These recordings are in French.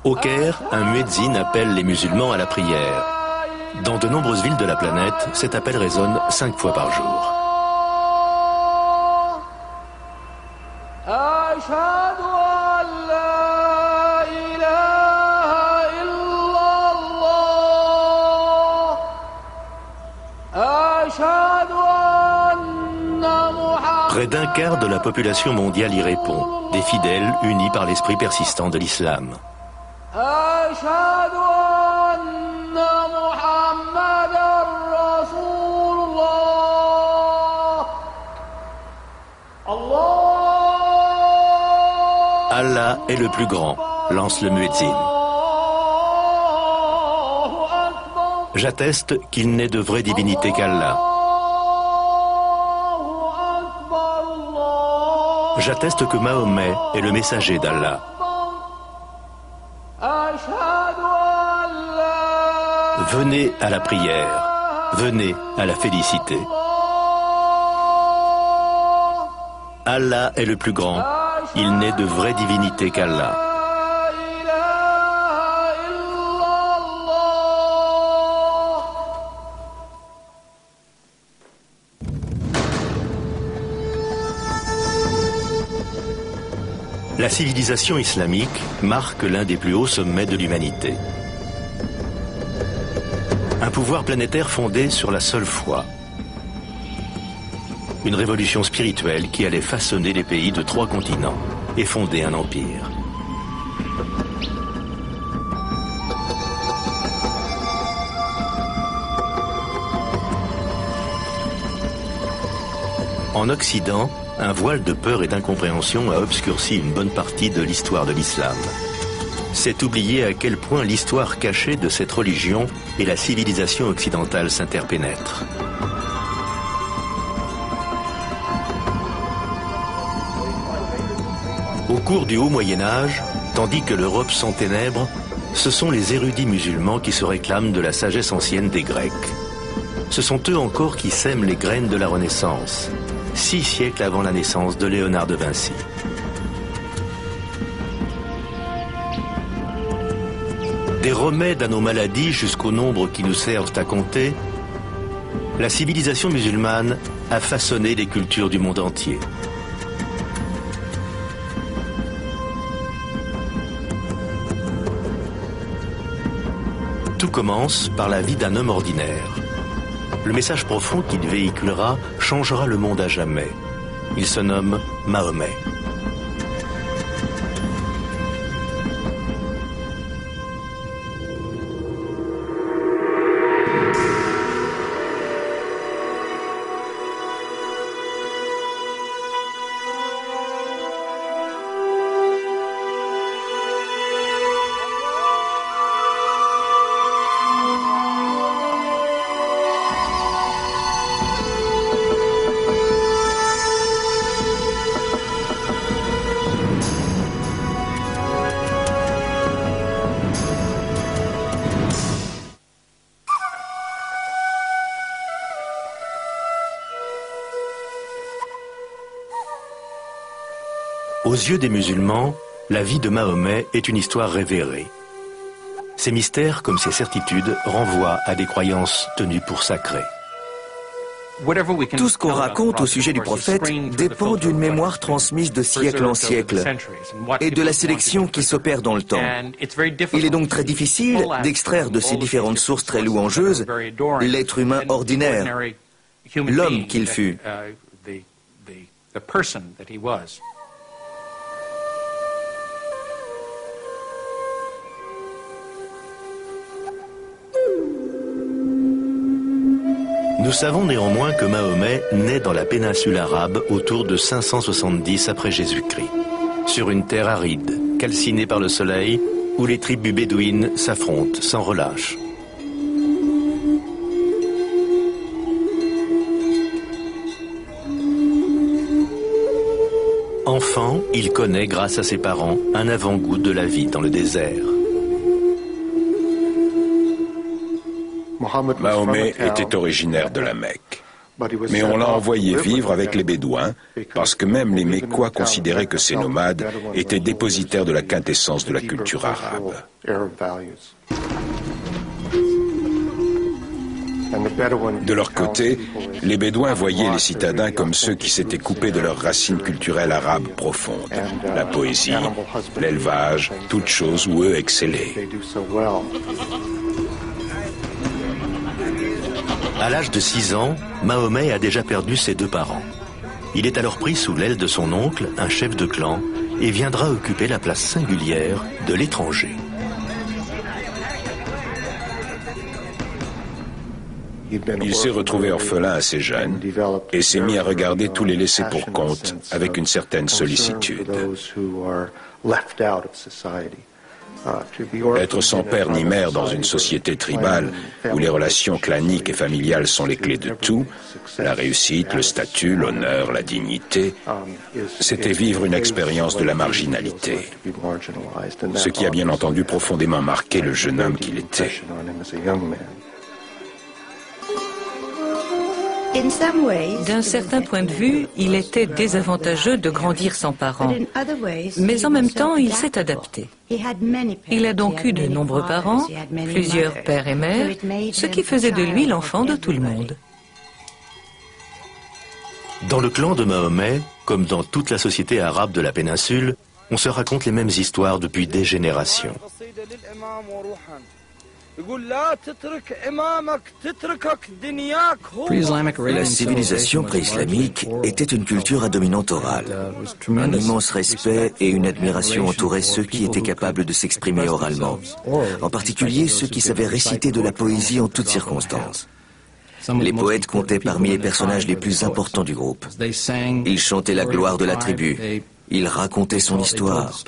Au Caire, un muezzin appelle les musulmans à la prière. Dans de nombreuses villes de la planète, cet appel résonne 5 fois par jour. Près d'un quart de la population mondiale y répond, des fidèles unis par l'esprit persistant de l'islam. Allah est le plus grand, lance le muezzin. J'atteste qu'il n'est de vraie divinité qu'Allah. J'atteste que Mahomet est le messager d'Allah. Venez à la prière, venez à la félicité. Allah est le plus grand, il n'est de vraie divinité qu'Allah. La civilisation islamique marque l'un des plus hauts sommets de l'humanité. Un pouvoir planétaire fondé sur la seule foi. Une révolution spirituelle qui allait façonner les pays de 3 continents et fonder un empire. En Occident, un voile de peur et d'incompréhension a obscurci une bonne partie de l'histoire de l'islam. C'est oublier à quel point l'histoire cachée de cette religion et la civilisation occidentale s'interpénètrent. Au cours du Haut Moyen-Âge, tandis que l'Europe s'enténèbre, ce sont les érudits musulmans qui se réclament de la sagesse ancienne des Grecs. Ce sont eux encore qui sèment les graines de la Renaissance, 6 siècles avant la naissance de Léonard de Vinci. Des remèdes à nos maladies jusqu'au nombre qui nous servent à compter, la civilisation musulmane a façonné les cultures du monde entier. Tout commence par la vie d'un homme ordinaire. Le message profond qu'il véhiculera changera le monde à jamais. Il se nomme Mahomet. Aux yeux des musulmans, la vie de Mahomet est une histoire révérée. Ses mystères, comme ses certitudes, renvoient à des croyances tenues pour sacrées. Tout ce qu'on raconte au sujet du prophète dépend d'une mémoire transmise de siècle en siècle et de la sélection qui s'opère dans le temps. Il est donc très difficile d'extraire de ces différentes sources très louangeuses l'être humain ordinaire, l'homme qu'il fut. Nous savons néanmoins que Mahomet naît dans la péninsule arabe autour de 570 après Jésus-Christ, sur une terre aride, calcinée par le soleil, où les tribus bédouines s'affrontent sans relâche. Enfant, il connaît, grâce à ses parents, un avant-goût de la vie dans le désert. Mahomet était originaire de la Mecque. Mais on l'a envoyé vivre avec les Bédouins, parce que même les Mécois considéraient que ces nomades étaient dépositaires de la quintessence de la culture arabe. De leur côté, les Bédouins voyaient les citadins comme ceux qui s'étaient coupés de leurs racines culturelles arabes profondes. La poésie, l'élevage, toutes choses où eux excellaient. À l'âge de 6 ans, Mahomet a déjà perdu ses 2 parents. Il est alors pris sous l'aile de son oncle, un chef de clan, et viendra occuper la place singulière de l'étranger. Il s'est retrouvé orphelin assez jeune et s'est mis à regarder tous les laissés pour compte avec une certaine sollicitude. Être sans père ni mère dans une société tribale où les relations claniques et familiales sont les clés de tout, la réussite, le statut, l'honneur, la dignité, c'était vivre une expérience de la marginalité, ce qui a bien entendu profondément marqué le jeune homme qu'il était. D'un certain point de vue, il était désavantageux de grandir sans parents. Mais en même temps, il s'est adapté. Il a donc eu de nombreux parents, plusieurs pères et mères, ce qui faisait de lui l'enfant de tout le monde. Dans le clan de Mahomet, comme dans toute la société arabe de la péninsule, on se raconte les mêmes histoires depuis des générations. La civilisation pré-islamique était une culture à dominante orale. Un immense respect et une admiration entouraient ceux qui étaient capables de s'exprimer oralement, en particulier ceux qui savaient réciter de la poésie en toutes circonstances. Les poètes comptaient parmi les personnages les plus importants du groupe. Ils chantaient la gloire de la tribu. Ils racontaient son histoire.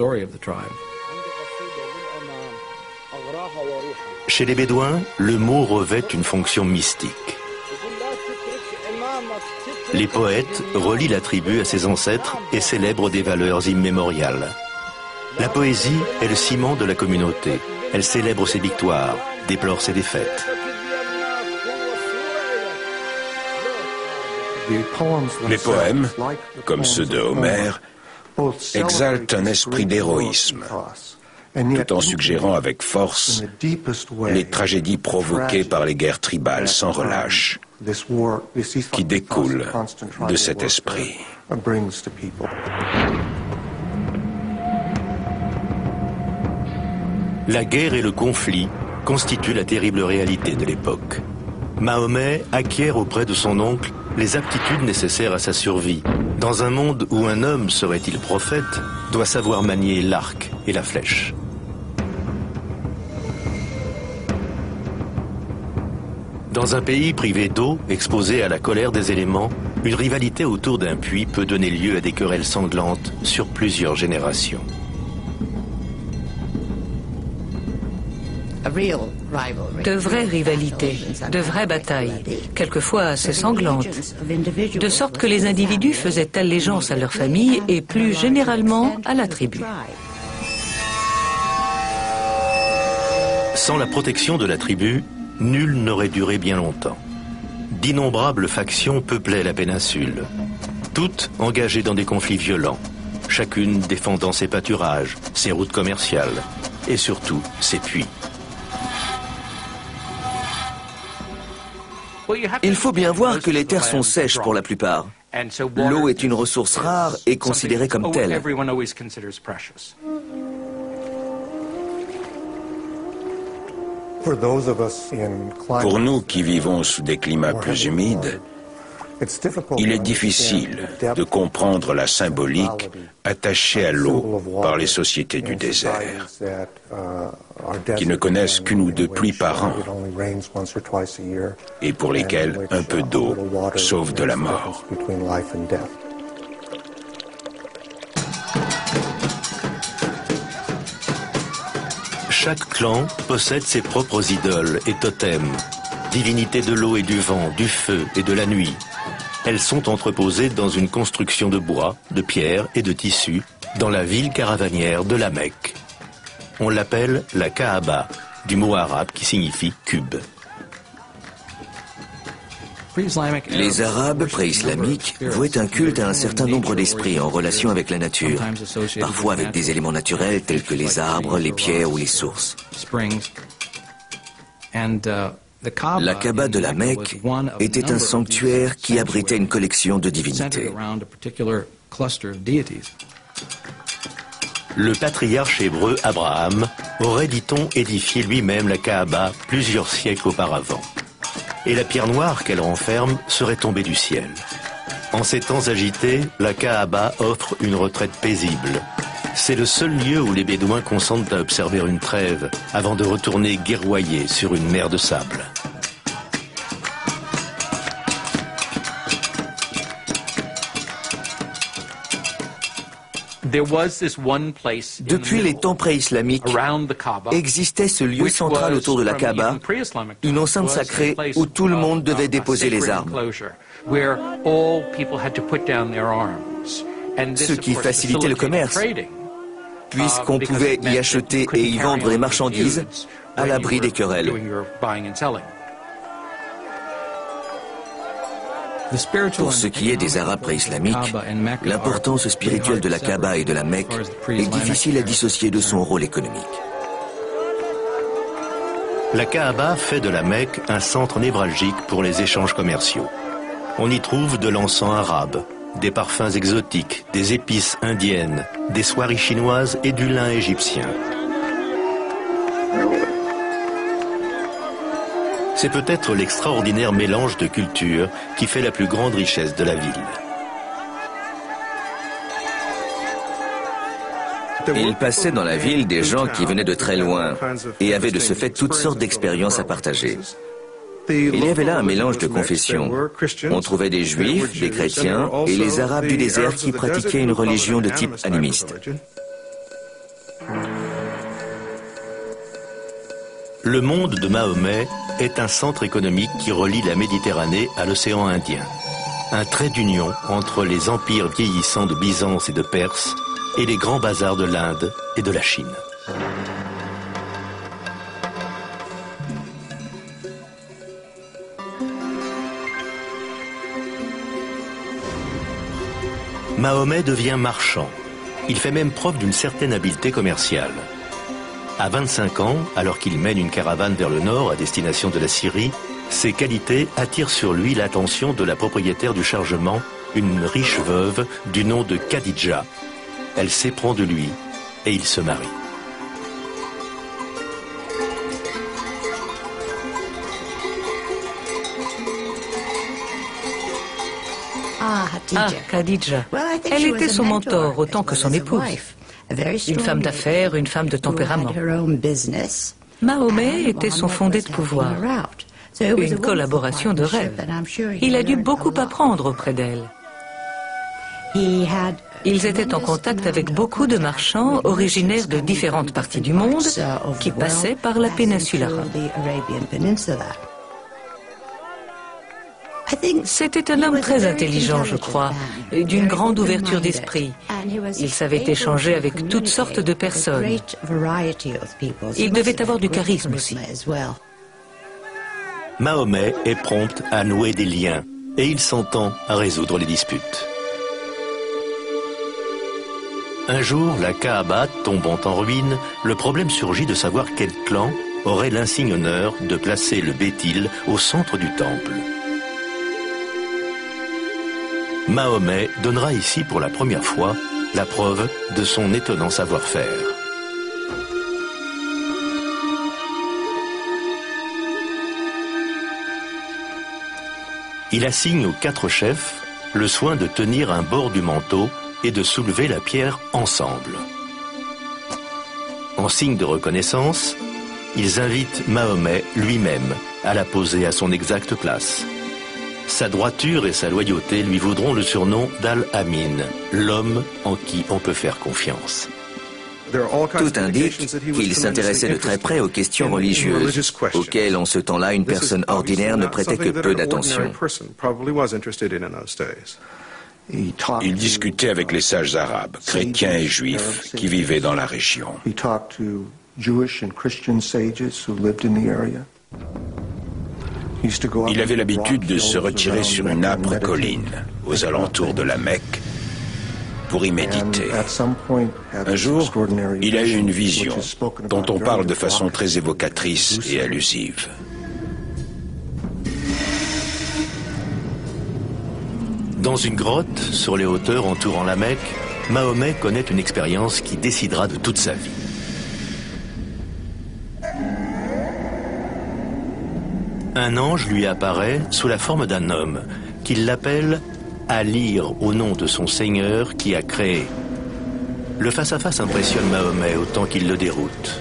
Chez les Bédouins, le mot revêt une fonction mystique. Les poètes relient la tribu à ses ancêtres et célèbrent des valeurs immémoriales. La poésie est le ciment de la communauté. Elle célèbre ses victoires, déplore ses défaites. Les poèmes, comme ceux de Homère, exaltent un esprit d'héroïsme, tout en suggérant avec force les tragédies provoquées par les guerres tribales sans relâche, qui découlent de cet esprit. La guerre et le conflit constituent la terrible réalité de l'époque. Mahomet acquiert auprès de son oncle les aptitudes nécessaires à sa survie. Dans un monde où un homme, serait-il prophète, doit savoir manier l'arc et la flèche. Dans un pays privé d'eau, exposé à la colère des éléments, une rivalité autour d'un puits peut donner lieu à des querelles sanglantes sur plusieurs générations. De vraies rivalités, de vraies batailles, quelquefois assez sanglantes, de sorte que les individus faisaient allégeance à leur famille et plus généralement à la tribu. Sans la protection de la tribu, nul n'aurait duré bien longtemps. D'innombrables factions peuplaient la péninsule, toutes engagées dans des conflits violents, chacune défendant ses pâturages, ses routes commerciales et surtout ses puits. Il faut bien voir que les terres sont sèches pour la plupart. L'eau est une ressource rare et considérée comme telle. Pour nous qui vivons sous des climats plus humides, il est difficile de comprendre la symbolique attachée à l'eau par les sociétés du désert, qui ne connaissent qu'une ou deux pluies par an et pour lesquelles un peu d'eau sauve de la mort. Chaque clan possède ses propres idoles et totems, divinités de l'eau et du vent, du feu et de la nuit. Elles sont entreposées dans une construction de bois, de pierre et de tissu dans la ville caravanière de la Mecque. On l'appelle la Kaaba, du mot arabe qui signifie cube. Les Arabes pré-islamiques vouaient un culte à un certain nombre d'esprits en relation avec la nature, parfois avec des éléments naturels tels que les arbres, les pierres ou les sources. La Kaaba de la Mecque était un sanctuaire qui abritait une collection de divinités. Le patriarche hébreu Abraham aurait, dit-on, édifié lui-même la Kaaba plusieurs siècles auparavant. Et la pierre noire qu'elle renferme serait tombée du ciel. En ces temps agités, la Kaaba offre une retraite paisible. C'est le seul lieu où les Bédouins consentent à observer une trêve avant de retourner guerroyer sur une mer de sable. Depuis les temps pré-islamiques, existait ce lieu central autour de la Kaaba, une enceinte sacrée où tout le monde devait déposer les armes. Ce qui facilitait le commerce, puisqu'on pouvait y acheter et y vendre des marchandises à l'abri des querelles. Pour ce qui est des Arabes pré-islamiques, l'importance spirituelle de la Kaaba et de la Mecque est difficile à dissocier de son rôle économique. La Kaaba fait de la Mecque un centre névralgique pour les échanges commerciaux. On y trouve de l'encens arabe, des parfums exotiques, des épices indiennes, des soieries chinoises et du lin égyptien. C'est peut-être l'extraordinaire mélange de cultures qui fait la plus grande richesse de la ville. Il passait dans la ville des gens qui venaient de très loin et avaient de ce fait toutes sortes d'expériences à partager. Il y avait là un mélange de confessions. On trouvait des juifs, des chrétiens et les arabes du désert qui pratiquaient une religion de type animiste. Le monde de Mahomet est un centre économique qui relie la Méditerranée à l'océan Indien. Un trait d'union entre les empires vieillissants de Byzance et de Perse et les grands bazars de l'Inde et de la Chine. Mahomet devient marchand. Il fait même preuve d'une certaine habileté commerciale. À 25 ans, alors qu'il mène une caravane vers le nord à destination de la Syrie, ses qualités attirent sur lui l'attention de la propriétaire du chargement, une riche veuve du nom de Khadija. Elle s'éprend de lui et ils se marient. Khadija. Elle était son mentor autant que son épouse. Une femme d'affaires, une femme de tempérament. Mahomet était son fondé de pouvoir. Une collaboration de rêve. Il a dû beaucoup apprendre auprès d'elle. Ils étaient en contact avec beaucoup de marchands originaires de différentes parties du monde qui passaient par la péninsule arabe. C'était un homme très intelligent, je crois, d'une grande ouverture d'esprit. Il savait échanger avec toutes sortes de personnes. Il devait avoir du charisme aussi. Mahomet est prompt à nouer des liens et il s'entend à résoudre les disputes. Un jour, la Kaaba tombant en ruine, le problème surgit de savoir quel clan aurait l'insigne honneur de placer le Béthil au centre du temple. Mahomet donnera ici pour la première fois la preuve de son étonnant savoir-faire. Il assigne aux 4 chefs le soin de tenir un bord du manteau et de soulever la pierre ensemble. En signe de reconnaissance, ils invitent Mahomet lui-même à la poser à son exacte place. Sa droiture et sa loyauté lui vaudront le surnom d'Al-Amin, l'homme en qui on peut faire confiance. Tout indique qu'il s'intéressait de très près aux questions religieuses, auxquelles en ce temps-là une personne ordinaire ne prêtait que peu d'attention. Il discutait avec les sages arabes, chrétiens et juifs, qui vivaient dans la région. Il avait l'habitude de se retirer sur une âpre colline, aux alentours de la Mecque, pour y méditer. Un jour, il a eu une vision, dont on parle de façon très évocatrice et allusive. Dans une grotte, sur les hauteurs entourant la Mecque, Mahomet connaît une expérience qui décidera de toute sa vie. Un ange lui apparaît sous la forme d'un homme, qu'il l'appelle à lire au nom de son Seigneur qui a créé. Le face-à-face impressionne Mahomet autant qu'il le déroute.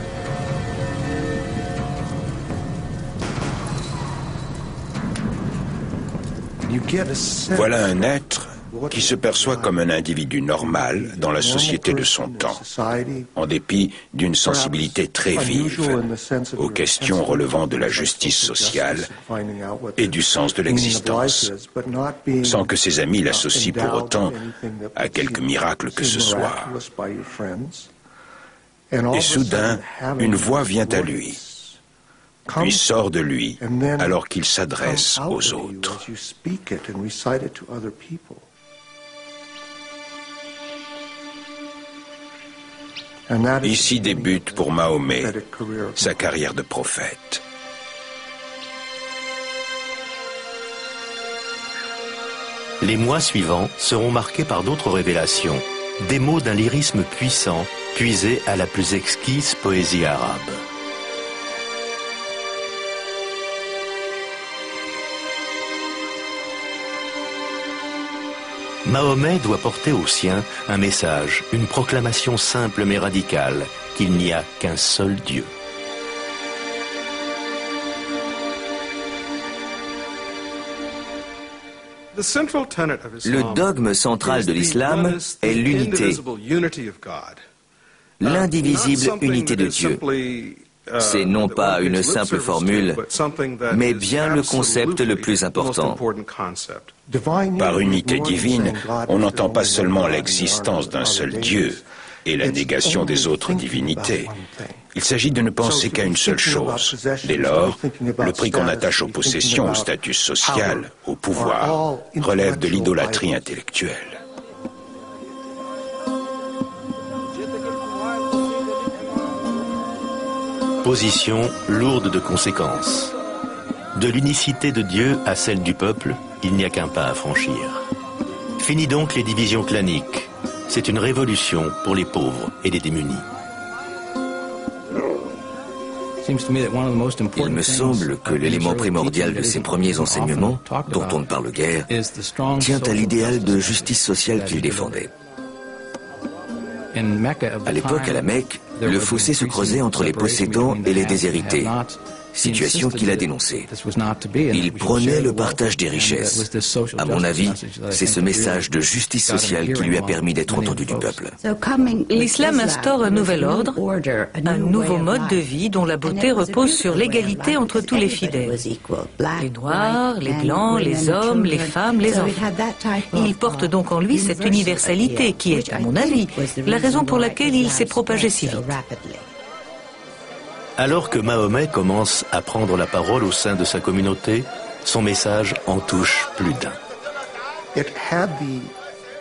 Voilà un être qui se perçoit comme un individu normal dans la société de son temps, en dépit d'une sensibilité très vive aux questions relevant de la justice sociale et du sens de l'existence, sans que ses amis l'associent pour autant à quelque miracle que ce soit. Et soudain, une voix vient à lui, puis sort de lui alors qu'il s'adresse aux autres. Ici débute pour Mahomet sa carrière de prophète. Les mois suivants seront marqués par d'autres révélations, des mots d'un lyrisme puissant, puisés à la plus exquise poésie arabe. Mahomet doit porter aux siens un message, une proclamation simple mais radicale, qu'il n'y a qu'un seul Dieu. Le dogme central de l'islam est l'unité, l'indivisible unité de Dieu. C'est non pas une simple formule, mais bien le concept le plus important. Par unité divine, on n'entend pas seulement l'existence d'un seul Dieu et la négation des autres divinités. Il s'agit de ne penser qu'à une seule chose. Dès lors, le prix qu'on attache aux possessions, au statut social, au pouvoir, relève de l'idolâtrie intellectuelle. Position lourde de conséquences. De l'unicité de Dieu à celle du peuple, il n'y a qu'un pas à franchir. Fini donc les divisions claniques. C'est une révolution pour les pauvres et les démunis. Il me semble que l'élément primordial de ces premiers enseignements, dont on ne parle guère, tient à l'idéal de justice sociale qu'il défendait. À l'époque, à la Mecque, le fossé se creusait entre les possédants et les déshérités, situation qu'il a dénoncée. Il prônait le partage des richesses. À mon avis, c'est ce message de justice sociale qui lui a permis d'être entendu du peuple. L'islam instaure un nouvel ordre, un nouveau mode de vie dont la beauté repose sur l'égalité entre tous les fidèles. Les noirs, les blancs, les hommes, les femmes, les enfants. Il porte donc en lui cette universalité qui est, à mon avis, la raison pour laquelle il s'est propagé si vite. Alors que Mahomet commence à prendre la parole au sein de sa communauté, son message en touche plus d'un.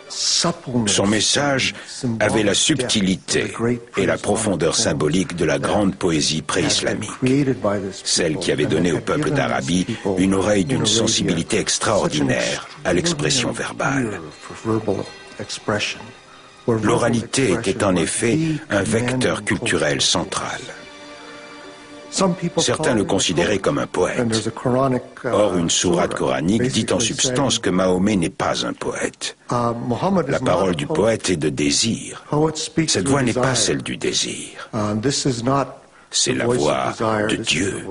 Son message avait la subtilité et la profondeur symbolique de la grande poésie pré-islamique, celle qui avait donné au peuple d'Arabie une oreille d'une sensibilité extraordinaire à l'expression verbale. L'oralité était en effet un vecteur culturel central. Certains le considéraient comme un poète. Or, une sourate coranique dit en substance que Mahomet n'est pas un poète. La parole du poète est de désir. Cette voix n'est pas celle du désir. C'est la voix de Dieu.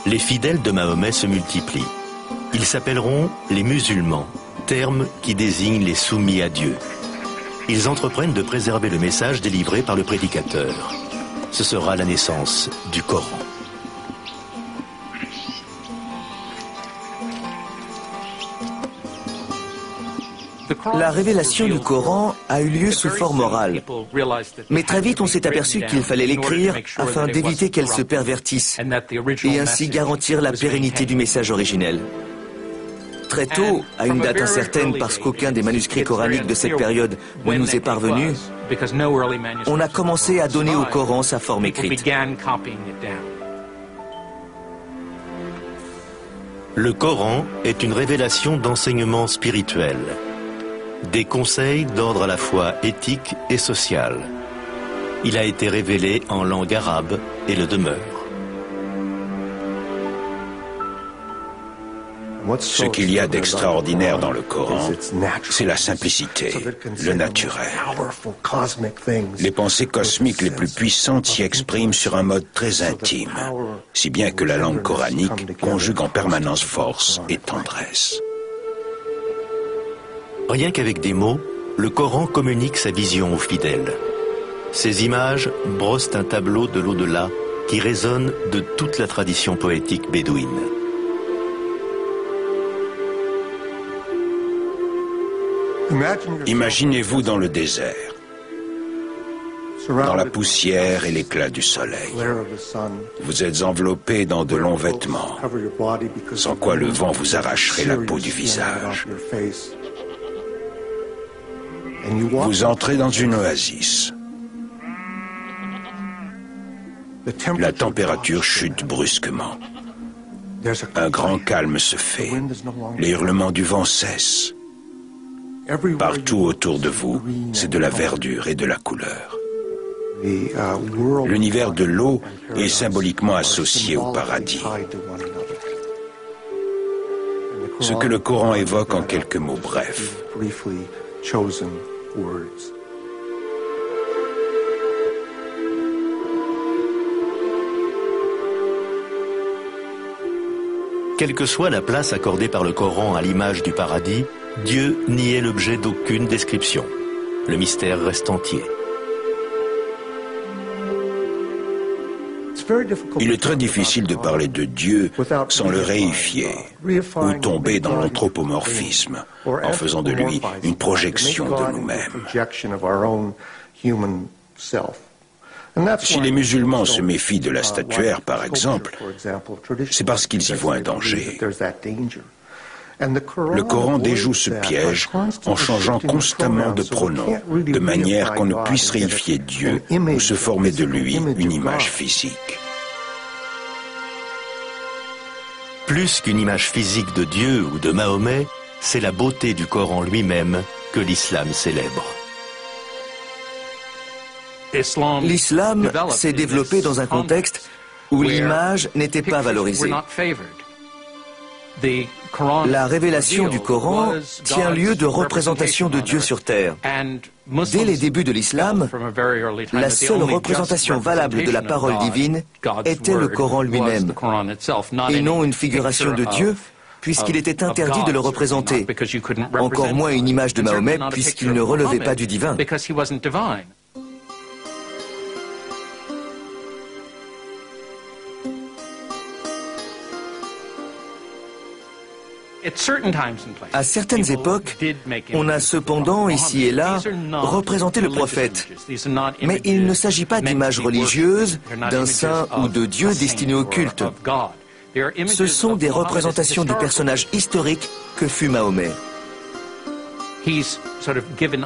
Les fidèles de Mahomet se multiplient. Ils s'appelleront les musulmans, terme qui désigne les soumis à Dieu. Ils entreprennent de préserver le message délivré par le prédicateur. Ce sera la naissance du Coran. La révélation du Coran a eu lieu sous forme orale. Mais très vite, on s'est aperçu qu'il fallait l'écrire afin d'éviter qu'elle se pervertisse et ainsi garantir la pérennité du message originel. Très tôt, à une date incertaine parce qu'aucun des manuscrits coraniques de cette période ne nous est parvenu, on a commencé à donner au Coran sa forme écrite. Le Coran est une révélation d'enseignement spirituel, des conseils d'ordre à la fois éthique et social. Il a été révélé en langue arabe et le demeure. Ce qu'il y a d'extraordinaire dans le Coran, c'est la simplicité, le naturel. Les pensées cosmiques les plus puissantes s'y expriment sur un mode très intime, si bien que la langue coranique conjugue en permanence force et tendresse. Rien qu'avec des mots, le Coran communique sa vision aux fidèles. Ces images brossent un tableau de l'au-delà qui résonne de toute la tradition poétique bédouine. Imaginez-vous dans le désert, dans la poussière et l'éclat du soleil. Vous êtes enveloppé dans de longs vêtements, sans quoi le vent vous arracherait la peau du visage. Vous entrez dans une oasis. La température chute brusquement. Un grand calme se fait. Les hurlements du vent cessent. Partout autour de vous, c'est de la verdure et de la couleur. L'univers de l'eau est symboliquement associé au paradis. Ce que le Coran évoque en quelques mots brefs. Quelle que soit la place accordée par le Coran à l'image du paradis, Dieu n'y est l'objet d'aucune description. Le mystère reste entier. Il est très difficile de parler de Dieu sans le réifier ou tomber dans l'anthropomorphisme en faisant de lui une projection de nous-mêmes. Si les musulmans se méfient de la statuaire, par exemple, c'est parce qu'ils y voient un danger. Le Coran déjoue ce piège en changeant constamment de pronom, de manière qu'on ne puisse réifier Dieu ou se former de lui une image physique. Plus qu'une image physique de Dieu ou de Mahomet, c'est la beauté du Coran lui-même que l'islam célèbre. L'islam s'est développé dans un contexte où l'image n'était pas valorisée. La révélation du Coran tient lieu de représentation de Dieu sur terre. Dès les débuts de l'islam, la seule représentation valable de la parole divine était le Coran lui-même, et non une figuration de Dieu, puisqu'il était interdit de le représenter, encore moins une image de Mahomet, puisqu'il ne relevait pas du divin. À certaines époques, on a cependant, ici et là, représenté le prophète. Mais il ne s'agit pas d'images religieuses, d'un saint ou de Dieu destinés au culte. Ce sont des représentations du personnage historique que fut Mahomet.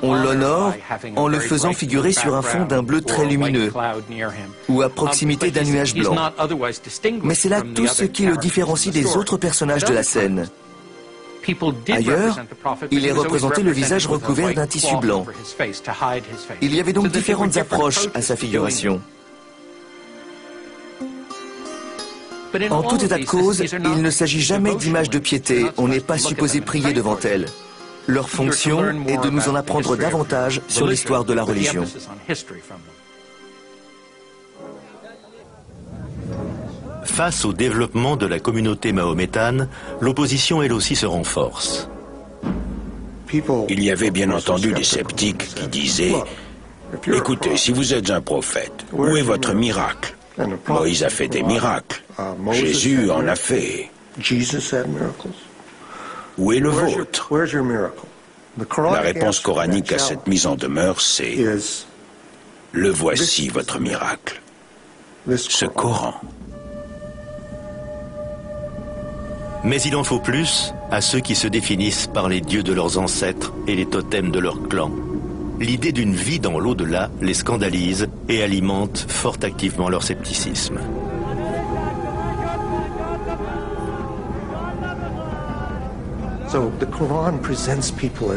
On l'honore en le faisant figurer sur un fond d'un bleu très lumineux ou à proximité d'un nuage blanc. Mais c'est là tout ce qui le différencie des autres personnages de la scène. Ailleurs, il est représenté le visage recouvert d'un tissu blanc. Il y avait donc différentes approches à sa figuration. En tout état de cause, il ne s'agit jamais d'images de piété, on n'est pas supposé prier devant elles. Leur fonction est de nous en apprendre davantage sur l'histoire de la religion. Face au développement de la communauté mahométane, l'opposition elle aussi se renforce. Il y avait bien entendu des sceptiques qui disaient « Écoutez, si vous êtes un prophète, où est votre miracle? Moïse a fait des miracles. Jésus en a fait. Où est le vôtre? La réponse coranique à cette mise en demeure, c'est « Le voici votre miracle ». Ce Coran. Mais il en faut plus à ceux qui se définissent par les dieux de leurs ancêtres et les totems de leur clan. L'idée d'une vie dans l'au-delà les scandalise et alimente fort activement leur scepticisme.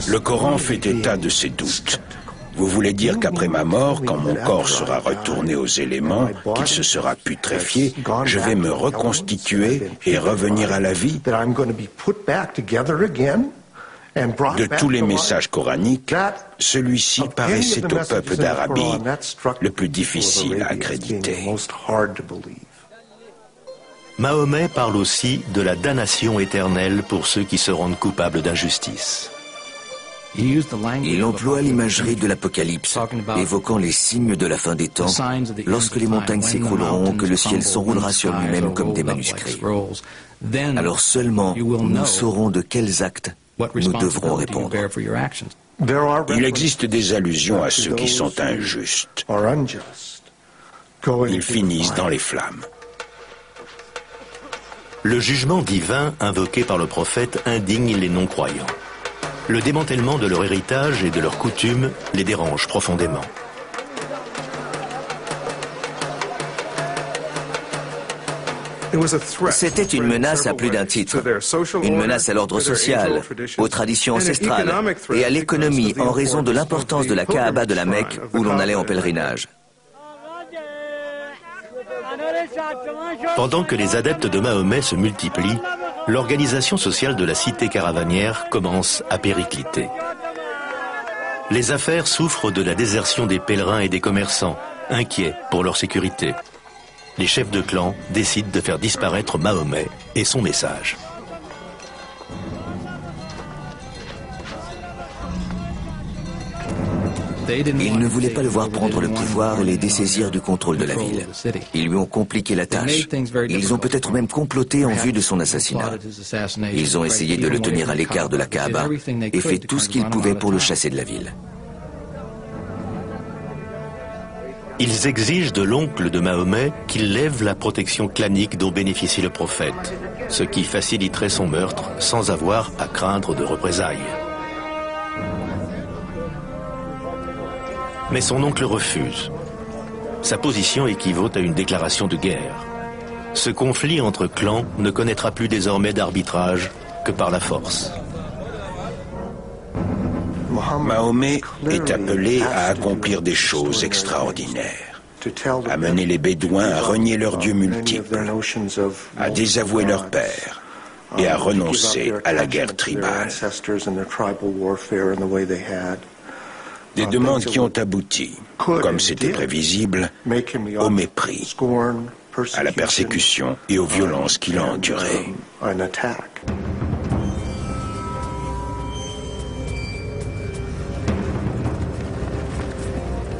Le Coran fait état de ces doutes. Vous voulez dire qu'après ma mort, quand mon corps sera retourné aux éléments, qu'il se sera putréfié, je vais me reconstituer et revenir à la vie? De tous les messages coraniques, celui-ci paraissait au peuple d'Arabie le plus difficile à accréditer. Mahomet parle aussi de la damnation éternelle pour ceux qui se rendent coupables d'injustice. Il emploie l'imagerie de l'Apocalypse, évoquant les signes de la fin des temps, lorsque les montagnes s'écrouleront, que le ciel s'enroulera sur lui-même comme des manuscrits. Alors seulement, nous saurons de quels actes nous devrons répondre. Il existe des allusions à ceux qui sont injustes. Ils finissent dans les flammes. Le jugement divin invoqué par le prophète indigne les non-croyants. Le démantèlement de leur héritage et de leurs coutumes les dérange profondément. C'était une menace à plus d'un titre. Une menace à l'ordre social, aux traditions ancestrales et à l'économie en raison de l'importance de la Kaaba de la Mecque où l'on allait en pèlerinage. Pendant que les adeptes de Mahomet se multiplient, l'organisation sociale de la cité caravanière commence à péricliter. Les affaires souffrent de la désertion des pèlerins et des commerçants, inquiets pour leur sécurité. Les chefs de clan décident de faire disparaître Mahomet et son message. Ils ne voulaient pas le voir prendre le pouvoir et les dessaisir du contrôle de la ville. Ils lui ont compliqué la tâche. Ils ont peut-être même comploté en vue de son assassinat. Ils ont essayé de le tenir à l'écart de la Kaaba et fait tout ce qu'ils pouvaient pour le chasser de la ville. Ils exigent de l'oncle de Mahomet qu'il lève la protection clanique dont bénéficie le prophète, ce qui faciliterait son meurtre sans avoir à craindre de représailles. Mais son oncle refuse. Sa position équivaut à une déclaration de guerre. Ce conflit entre clans ne connaîtra plus désormais d'arbitrage que par la force. Mahomet est appelé à accomplir des choses extraordinaires, à mener les Bédouins à renier leurs dieux multiples, à désavouer leur père et à renoncer à la guerre tribale. Des demandes qui ont abouti, comme c'était prévisible, au mépris, à la persécution et aux violences qu'il a endurées.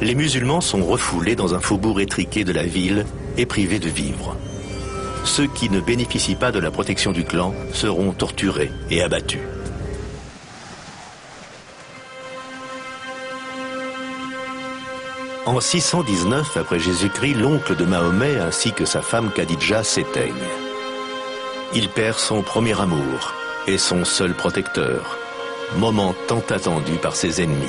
Les musulmans sont refoulés dans un faubourg étriqué de la ville et privés de vivres. Ceux qui ne bénéficient pas de la protection du clan seront torturés et abattus. En 619 après Jésus-Christ, l'oncle de Mahomet ainsi que sa femme Khadidja s'éteignent. Il perd son premier amour et son seul protecteur, moment tant attendu par ses ennemis.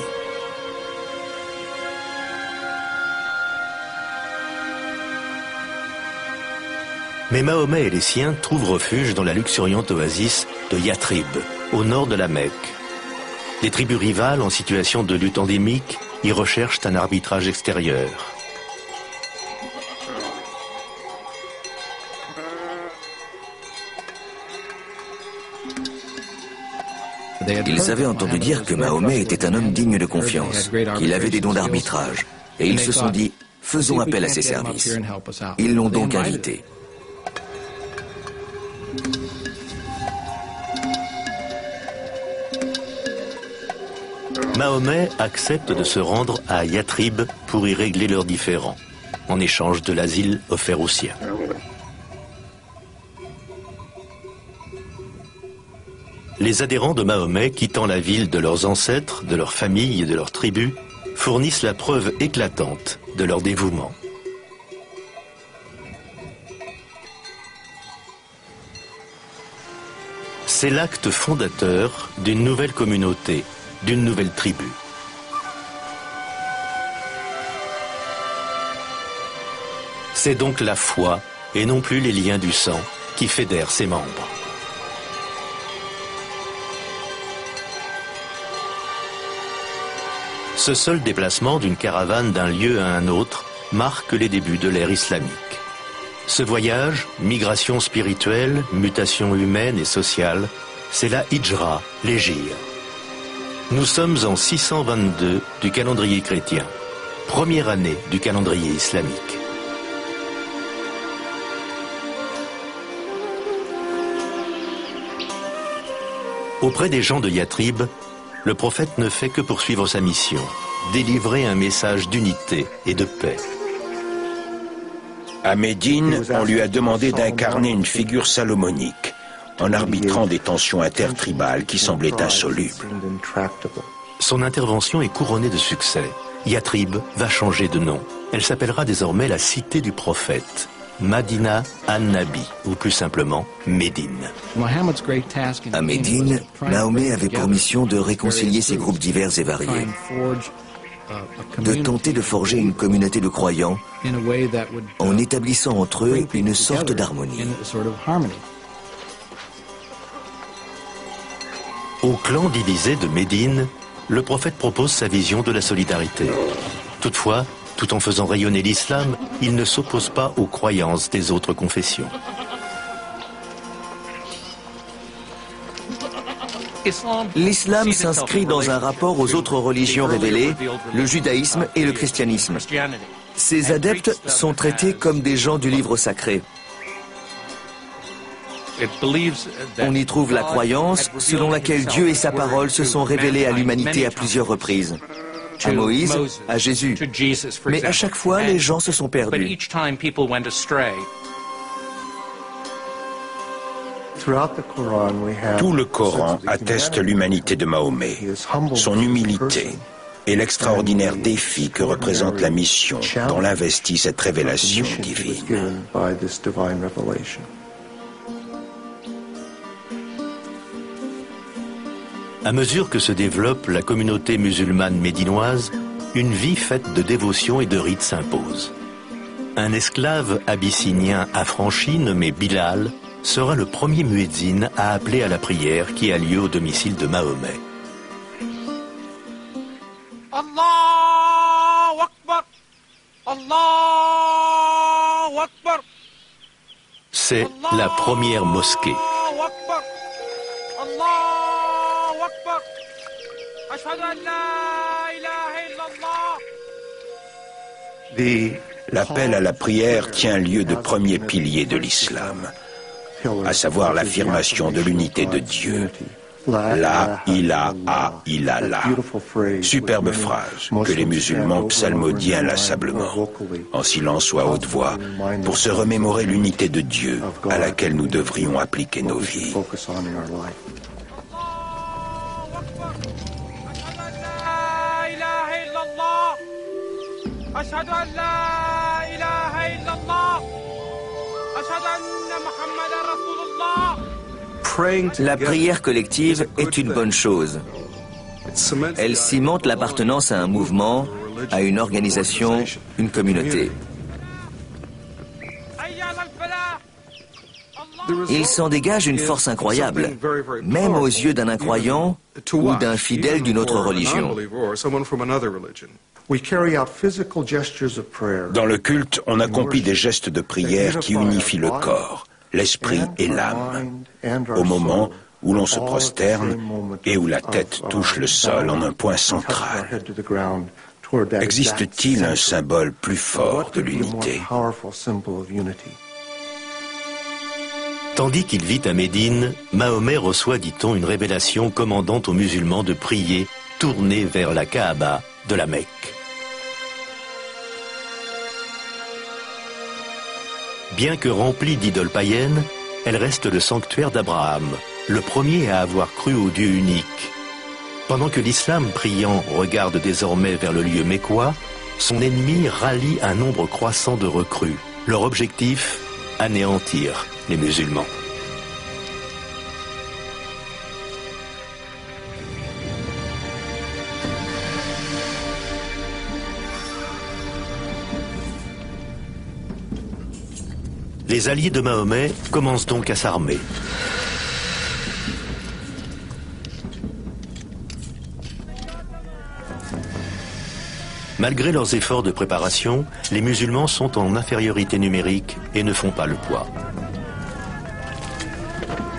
Mais Mahomet et les siens trouvent refuge dans la luxuriante oasis de Yathrib, au nord de la Mecque. Les tribus rivales en situation de lutte endémique y recherchent un arbitrage extérieur. Ils avaient entendu dire que Mahomet était un homme digne de confiance, qu'il avait des dons d'arbitrage, et ils se sont dit « faisons appel à ses services ». Ils l'ont donc invité. Mahomet accepte de se rendre à Yathrib pour y régler leurs différends, en échange de l'asile offert aux siens. les adhérents de Mahomet, quittant la ville de leurs ancêtres, de leurs familles et de leurs tribus, fournissent la preuve éclatante de leur dévouement. C'est l'acte fondateur d'une nouvelle communauté, d'une nouvelle tribu. C'est donc la foi, et non plus les liens du sang, qui fédèrent ses membres. Ce seul déplacement d'une caravane d'un lieu à un autre marque les débuts de l'ère islamique. Ce voyage, migration spirituelle, mutation humaine et sociale, c'est la hijra, l'hégire. Nous sommes en 622 du calendrier chrétien, première année du calendrier islamique. Auprès des gens de Yatrib, le prophète ne fait que poursuivre sa mission, délivrer un message d'unité et de paix. À Médine, on lui a demandé d'incarner une figure salomonique, en arbitrant des tensions intertribales qui semblaient insolubles. Son intervention est couronnée de succès. Yatrib va changer de nom. Elle s'appellera désormais la cité du prophète, Madina an-Nabi, ou plus simplement Médine. À Médine, Mahomet avait pour mission de réconcilier ces groupes divers et variés, de tenter de forger une communauté de croyants en établissant entre eux une sorte d'harmonie. Au clan divisé de Médine, le prophète propose sa vision de la solidarité. Toutefois, tout en faisant rayonner l'islam, il ne s'oppose pas aux croyances des autres confessions. L'islam s'inscrit dans un rapport aux autres religions révélées, le judaïsme et le christianisme. Ces adeptes sont traités comme des gens du livre sacré. On y trouve la croyance selon laquelle Dieu et sa parole se sont révélés à l'humanité à plusieurs reprises. À Moïse, à Jésus. Mais à chaque fois, les gens se sont perdus. Tout le Coran atteste l'humanité de Mahomet, son humilité et l'extraordinaire défi que représente la mission dont l'investit cette révélation divine. À mesure que se développe la communauté musulmane médinoise, une vie faite de dévotion et de rites s'impose. Un esclave abyssinien affranchi nommé Bilal sera le premier muezzin à appeler à la prière qui a lieu au domicile de Mahomet. Allahu Akbar, Allahu Akbar. C'est la première mosquée. L'appel à la prière tient lieu de premier pilier de l'islam, à savoir l'affirmation de l'unité de Dieu. La ilaha illallah. Superbe phrase que les musulmans psalmodient inlassablement, en silence ou à haute voix, pour se remémorer l'unité de Dieu à laquelle nous devrions appliquer nos vies. La prière collective est une bonne chose. Elle cimente l'appartenance à un mouvement, à une organisation, une communauté. Il s'en dégage une force incroyable, même aux yeux d'un incroyant ou d'un fidèle d'une autre religion. Dans le culte, on accomplit des gestes de prière qui unifient le corps, l'esprit et l'âme, au moment où l'on se prosterne et où la tête touche le sol en un point central. Existe-t-il un symbole plus fort de l'unité? Tandis qu'il vit à Médine, Mahomet reçoit, dit-on, une révélation commandant aux musulmans de prier, tournés vers la Kaaba de la Mecque. Bien que remplie d'idoles païennes, elle reste le sanctuaire d'Abraham, le premier à avoir cru au Dieu unique. Pendant que l'islam priant regarde désormais vers le lieu mécois, son ennemi rallie un nombre croissant de recrues. Leur objectif, anéantir les musulmans. Les alliés de Mahomet commencent donc à s'armer. Malgré leurs efforts de préparation, les musulmans sont en infériorité numérique et ne font pas le poids.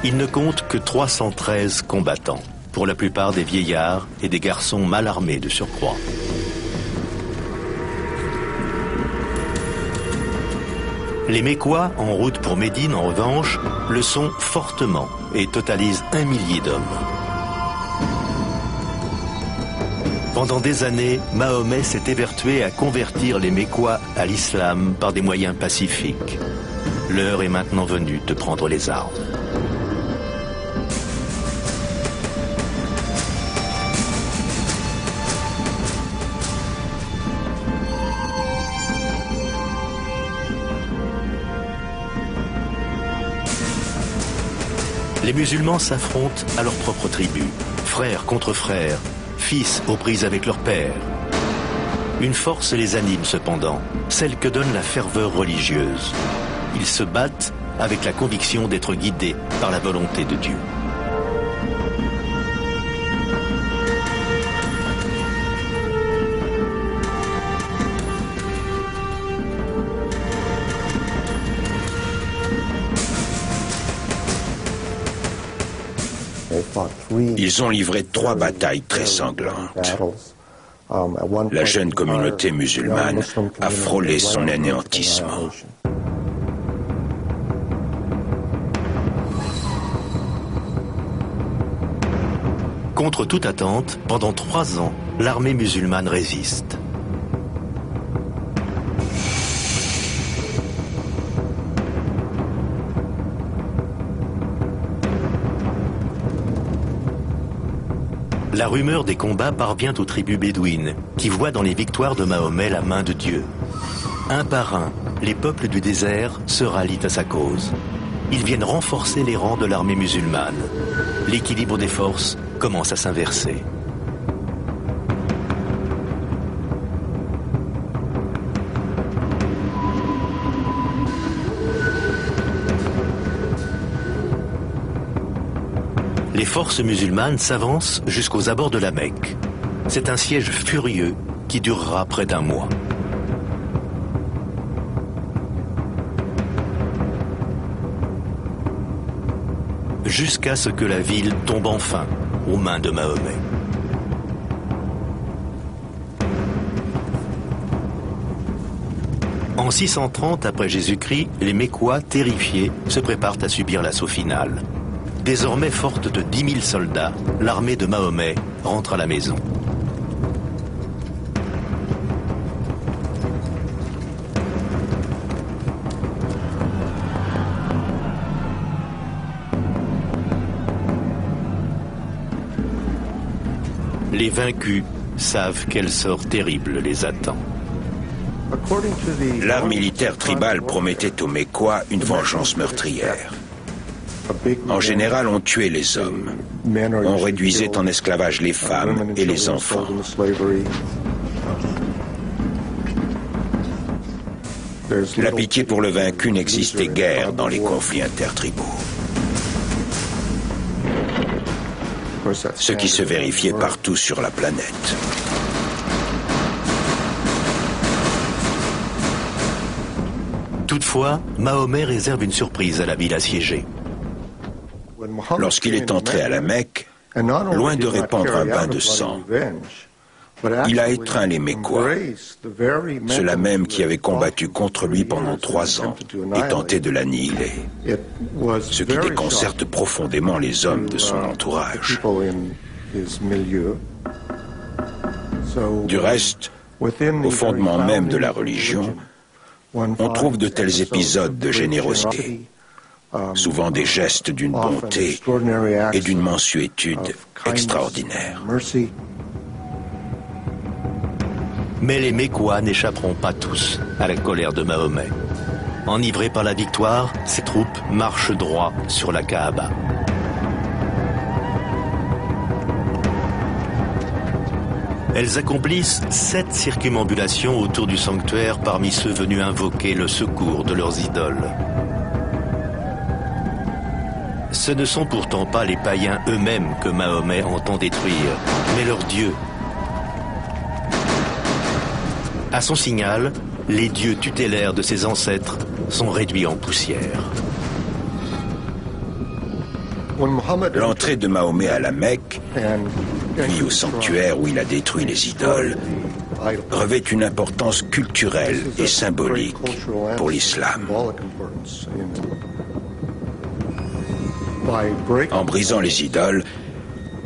Ils ne comptent que 313 combattants, pour la plupart des vieillards et des garçons mal armés de surcroît. Les Mécois, en route pour Médine, en revanche, le sont fortement et totalisent 1 millier d'hommes. Pendant des années, Mahomet s'est évertué à convertir les Mécois à l'islam par des moyens pacifiques. L'heure est maintenant venue de prendre les armes. Les musulmans s'affrontent à leur propre tribu, frères contre frères, fils aux prises avec leur père. Une force les anime cependant, celle que donne la ferveur religieuse. Ils se battent avec la conviction d'être guidés par la volonté de Dieu. Ils ont livré 3 batailles très sanglantes. La jeune communauté musulmane a frôlé son anéantissement. Contre toute attente, pendant 3 ans, l'armée musulmane résiste. La rumeur des combats parvient aux tribus bédouines, qui voient dans les victoires de Mahomet la main de Dieu. Un par un, les peuples du désert se rallient à sa cause. Ils viennent renforcer les rangs de l'armée musulmane. L'équilibre des forces commence à s'inverser. Les forces musulmanes s'avancent jusqu'aux abords de la Mecque. C'est un siège furieux qui durera près d'1 mois. Jusqu'à ce que la ville tombe enfin aux mains de Mahomet. En 630 après Jésus-Christ, les Mécois, terrifiés, se préparent à subir l'assaut final. Désormais forte de 10 000 soldats, l'armée de Mahomet rentre à la maison. Les vaincus savent quel sort terrible les attend. L'art militaire tribal promettait aux Mécois une vengeance meurtrière. En général, on tuait les hommes. On réduisait en esclavage les femmes et les enfants. La pitié pour le vaincu n'existait guère dans les conflits intertribaux. Ce qui se vérifiait partout sur la planète. Toutefois, Mahomet réserve une surprise à la ville assiégée. Lorsqu'il est entré à la Mecque, loin de répandre un bain de sang, il a étreint les Mécois, ceux-là même qui avaient combattu contre lui pendant 3 ans et tenté de l'annihiler, ce qui déconcerte profondément les hommes de son entourage. Du reste, au fondement même de la religion, on trouve de tels épisodes de générosité. souvent des gestes d'une bonté et d'une mansuétude extraordinaire. Mais les Mécois n'échapperont pas tous à la colère de Mahomet. Enivrés par la victoire, ses troupes marchent droit sur la Kaaba. Elles accomplissent 7 circumambulations autour du sanctuaire parmi ceux venus invoquer le secours de leurs idoles. Ce ne sont pourtant pas les païens eux-mêmes que Mahomet entend détruire, mais leur dieu. À son signal, les dieux tutélaires de ses ancêtres sont réduits en poussière. L'entrée de Mahomet à la Mecque, puis au sanctuaire où il a détruit les idoles, revêt une importance culturelle et symbolique pour l'islam. En brisant les idoles,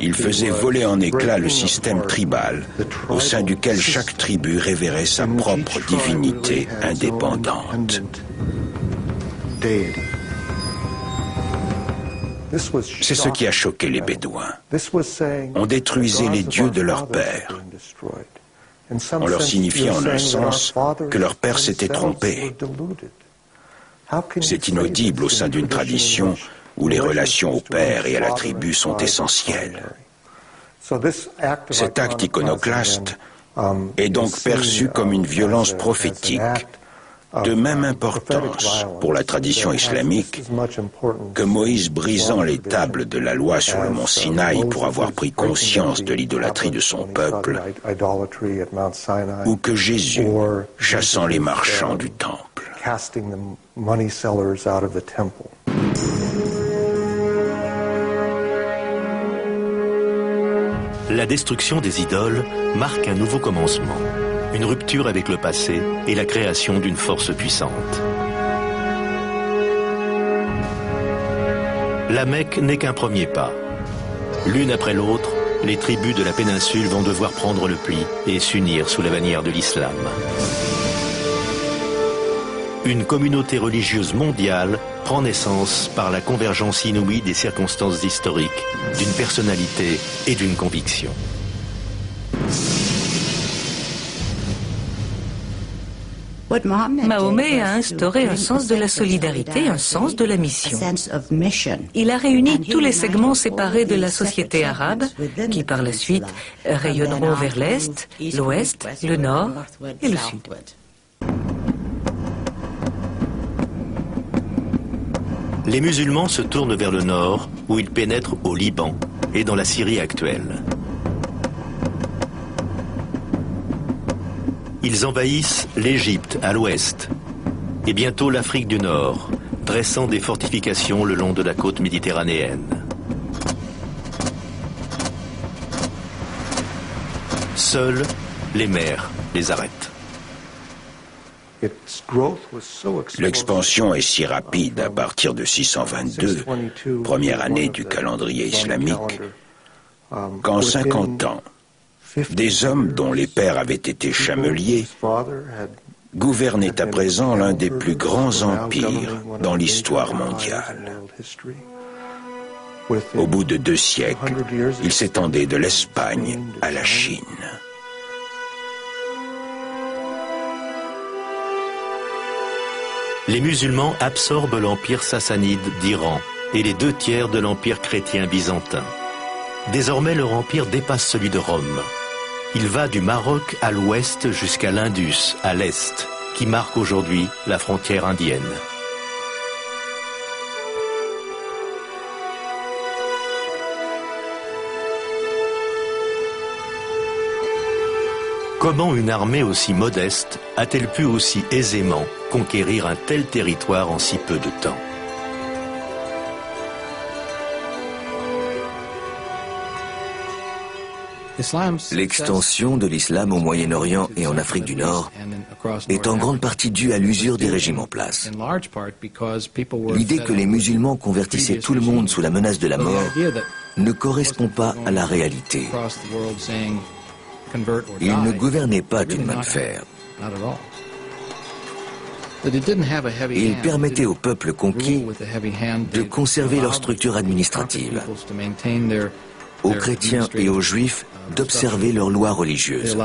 il faisait voler en éclats le système tribal, au sein duquel chaque tribu révérait sa propre divinité indépendante. C'est ce qui a choqué les Bédouins. On détruisait les dieux de leur père. On leur signifiait en un sens que leur père s'était trompé. C'est inaudible au sein d'une tradition où les relations au père et à la tribu sont essentielles. Cet acte iconoclaste est donc perçu comme une violence prophétique de même importance pour la tradition islamique que Moïse brisant les tables de la loi sur le mont Sinaï pour avoir pris conscience de l'idolâtrie de son peuple, ou que Jésus chassant les marchands du temple. La destruction des idoles marque un nouveau commencement, une rupture avec le passé et la création d'une force puissante. La Mecque n'est qu'un premier pas. L'une après l'autre, les tribus de la péninsule vont devoir prendre le pli et s'unir sous la bannière de l'islam. Une communauté religieuse mondiale prend naissance par la convergence inouïe des circonstances historiques, d'une personnalité et d'une conviction. Mahomet a instauré un sens de la solidarité, un sens de la mission. Il a réuni tous les segments séparés de la société arabe, qui par la suite rayonneront vers l'Est, l'Ouest, le Nord et le Sud. Les musulmans se tournent vers le nord, où ils pénètrent au Liban et dans la Syrie actuelle. Ils envahissent l'Égypte à l'ouest et bientôt l'Afrique du Nord, dressant des fortifications le long de la côte méditerranéenne. Seules les mers les arrêtent. L'expansion est si rapide à partir de 622, première année du calendrier islamique, qu'en 50 ans, des hommes dont les pères avaient été chameliers gouvernaient à présent l'un des plus grands empires dans l'histoire mondiale. Au bout de 2 siècles, ils s'étendaient de l'Espagne à la Chine. Les musulmans absorbent l'empire sassanide d'Iran et les 2 tiers de l'empire chrétien byzantin. Désormais, leur empire dépasse celui de Rome. Il va du Maroc à l'ouest jusqu'à l'Indus, à l'est, qui marque aujourd'hui la frontière indienne. Comment une armée aussi modeste a-t-elle pu aussi aisément conquérir un tel territoire en si peu de temps ? L'extension de l'islam au Moyen-Orient et en Afrique du Nord est en grande partie due à l'usure des régimes en place. L'idée que les musulmans convertissaient tout le monde sous la menace de la mort ne correspond pas à la réalité. Ils ne gouvernaient pas d'une main de fer. Il permettait au peuple conquis de conserver leur structure administrative, aux chrétiens et aux juifs d'observer leurs lois religieuses.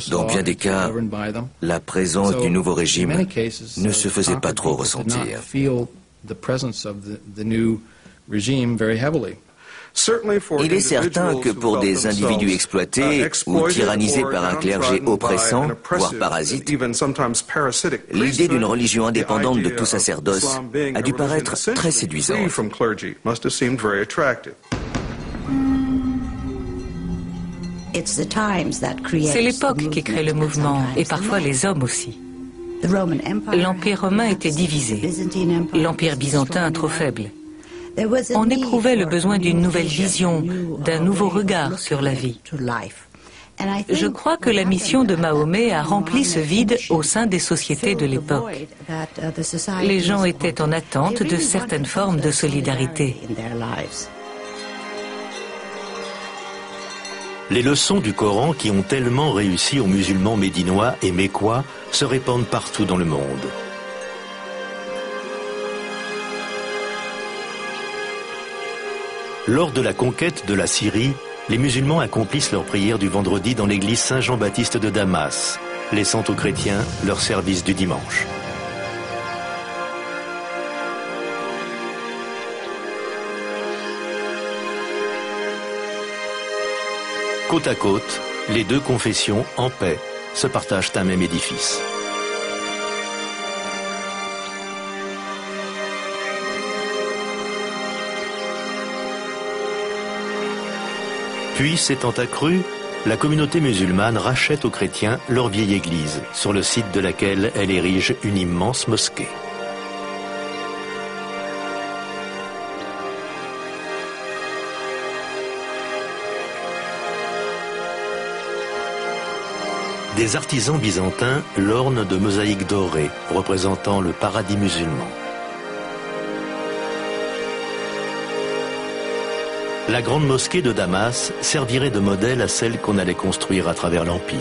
Dans bien des cas, la présence du nouveau régime ne se faisait pas trop ressentir. Il est certain que pour des individus exploités ou tyrannisés par un clergé oppressant, voire parasite, l'idée d'une religion indépendante de tout sacerdoce a dû paraître très séduisante. C'est l'époque qui crée le mouvement, et parfois les hommes aussi. L'Empire romain était divisé, l'Empire byzantin trop faible. On éprouvait le besoin d'une nouvelle vision, d'un nouveau regard sur la vie. Je crois que la mission de Mahomet a rempli ce vide au sein des sociétés de l'époque. Les gens étaient en attente de certaines formes de solidarité. Les leçons du Coran qui ont tellement réussi aux musulmans médinois et mécois se répandent partout dans le monde. Lors de la conquête de la Syrie, les musulmans accomplissent leur prière du vendredi dans l'église Saint-Jean-Baptiste de Damas, laissant aux chrétiens leur service du dimanche. Côte à côte, les deux confessions, en paix, se partagent un même édifice. Puis, s'étant accrue, la communauté musulmane rachète aux chrétiens leur vieille église, sur le site de laquelle elle érige une immense mosquée. Des artisans byzantins l'ornent de mosaïques dorées, représentant le paradis musulman. La grande mosquée de Damas servirait de modèle à celle qu'on allait construire à travers l'Empire.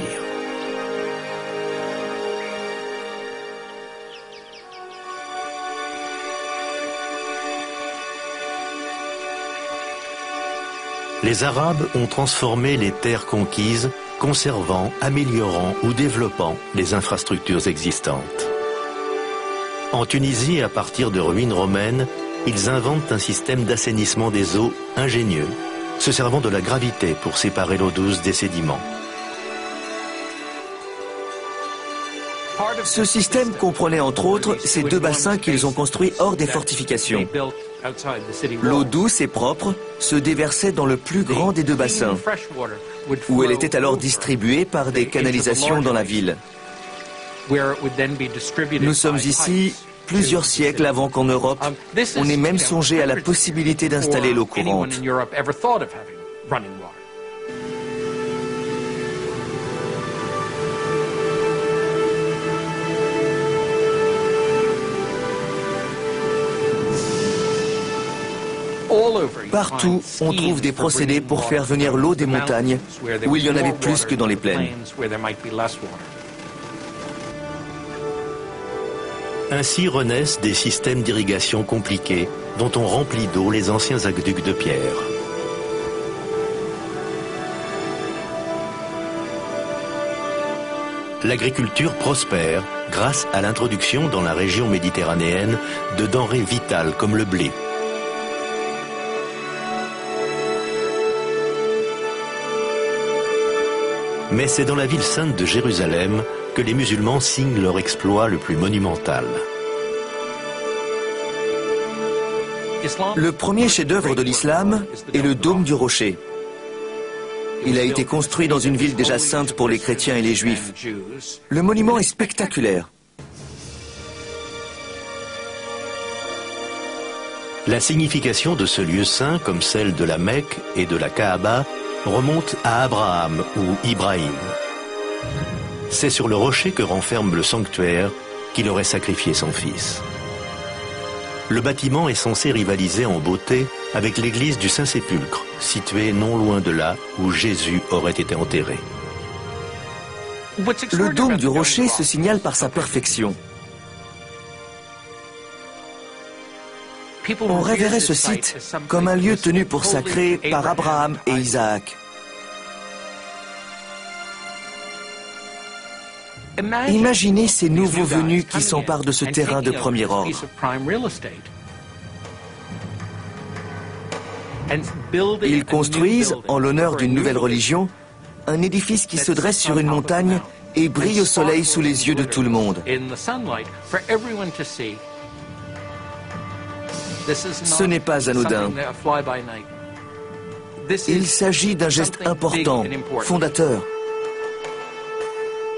Les Arabes ont transformé les terres conquises, conservant, améliorant ou développant les infrastructures existantes. En Tunisie, à partir de ruines romaines, ils inventent un système d'assainissement des eaux ingénieux, se servant de la gravité pour séparer l'eau douce des sédiments. Ce système comprenait entre autres ces deux bassins qu'ils ont construits hors des fortifications. L'eau douce et propre se déversait dans le plus grand des deux bassins, où elle était alors distribuée par des canalisations dans la ville. Nous sommes ici plusieurs siècles avant qu'en Europe, on ait même songé à la possibilité d'installer l'eau courante. Partout, on trouve des procédés pour faire venir l'eau des montagnes, où il y en avait plus que dans les plaines. Ainsi renaissent des systèmes d'irrigation compliqués, dont on remplit d'eau les anciens aqueducs de pierre. L'agriculture prospère grâce à l'introduction dans la région méditerranéenne de denrées vitales comme le blé. Mais c'est dans la ville sainte de Jérusalem que les musulmans signent leur exploit le plus monumental. Le premier chef-d'œuvre de l'islam est le dôme du rocher. Il a été construit dans une ville déjà sainte pour les chrétiens et les juifs. Le monument est spectaculaire. La signification de ce lieu saint, comme celle de la Mecque et de la Kaaba, remonte à Abraham ou Ibrahim. C'est sur le rocher que renferme le sanctuaire qu'il aurait sacrifié son fils. Le bâtiment est censé rivaliser en beauté avec l'église du Saint-Sépulcre, située non loin de là où Jésus aurait été enterré. Le dôme du rocher se signale par sa perfection. On révérait ce site comme un lieu tenu pour sacré par Abraham et Isaac. Imaginez ces nouveaux venus qui s'emparent de ce terrain de premier ordre. Ils construisent, en l'honneur d'une nouvelle religion, un édifice qui se dresse sur une montagne et brille au soleil sous les yeux de tout le monde. Ce n'est pas anodin. Il s'agit d'un geste important, fondateur.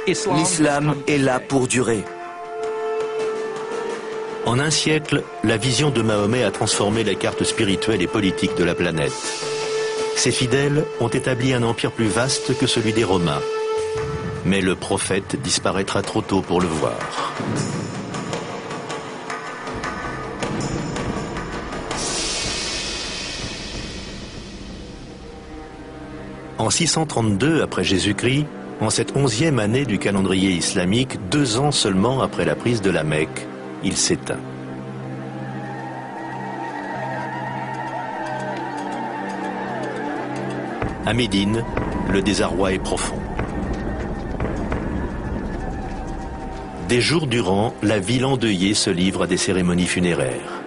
L'islam est là pour durer. En un siècle, la vision de Mahomet a transformé la carte spirituelle et politique de la planète. Ses fidèles ont établi un empire plus vaste que celui des Romains. Mais le prophète disparaîtra trop tôt pour le voir. En 632 après Jésus-Christ, en cette 11e année du calendrier islamique, 2 ans seulement après la prise de la Mecque, il s'éteint. À Médine, le désarroi est profond. Des jours durant, la ville endeuillée se livre à des cérémonies funéraires.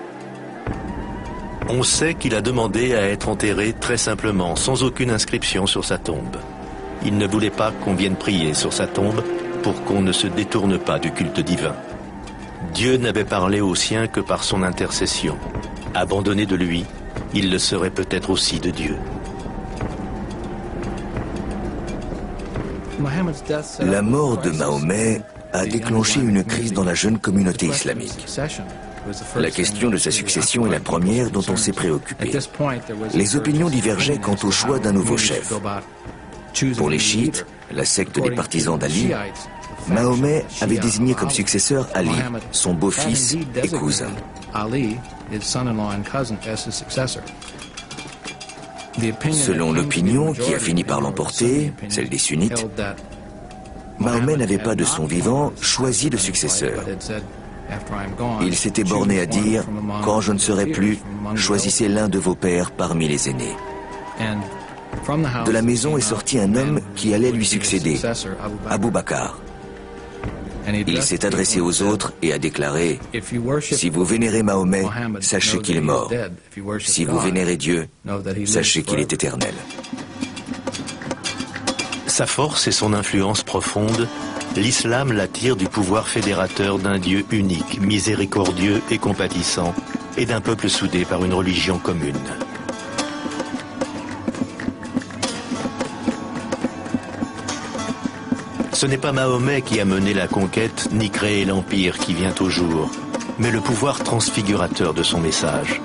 On sait qu'il a demandé à être enterré très simplement, sans aucune inscription sur sa tombe. Il ne voulait pas qu'on vienne prier sur sa tombe pour qu'on ne se détourne pas du culte divin. Dieu n'avait parlé aux siens que par son intercession. Abandonné de lui, il le serait peut-être aussi de Dieu. La mort de Mahomet a déclenché une crise dans la jeune communauté islamique. La question de sa succession est la première dont on s'est préoccupé. Les opinions divergeaient quant au choix d'un nouveau chef. Pour les chiites, la secte des partisans d'Ali, Mahomet avait désigné comme successeur Ali, son beau-fils et cousin. Selon l'opinion qui a fini par l'emporter, celle des sunnites, Mahomet n'avait pas de son vivant choisi de successeur. Il s'était borné à dire « Quand je ne serai plus, choisissez l'un de vos pères parmi les aînés ». De la maison est sorti un homme qui allait lui succéder, Abou Bakr. Il s'est adressé aux autres et a déclaré « Si vous vénérez Mahomet, sachez qu'il est mort. Si vous vénérez Dieu, sachez qu'il est éternel. » Sa force et son influence profonde, l'islam l'attire du pouvoir fédérateur d'un Dieu unique, miséricordieux et compatissant, et d'un peuple soudé par une religion commune. Ce n'est pas Mahomet qui a mené la conquête ni créé l'empire qui vient au jour, mais le pouvoir transfigurateur de son message.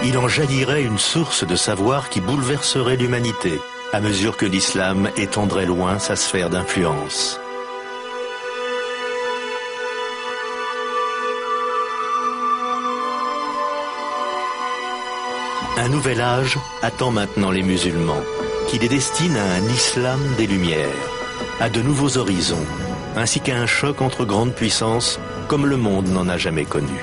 Il en jaillirait une source de savoir qui bouleverserait l'humanité, à mesure que l'islam étendrait loin sa sphère d'influence. Un nouvel âge attend maintenant les musulmans, qui les destinent à un islam des Lumières, à de nouveaux horizons, ainsi qu'à un choc entre grandes puissances comme le monde n'en a jamais connu.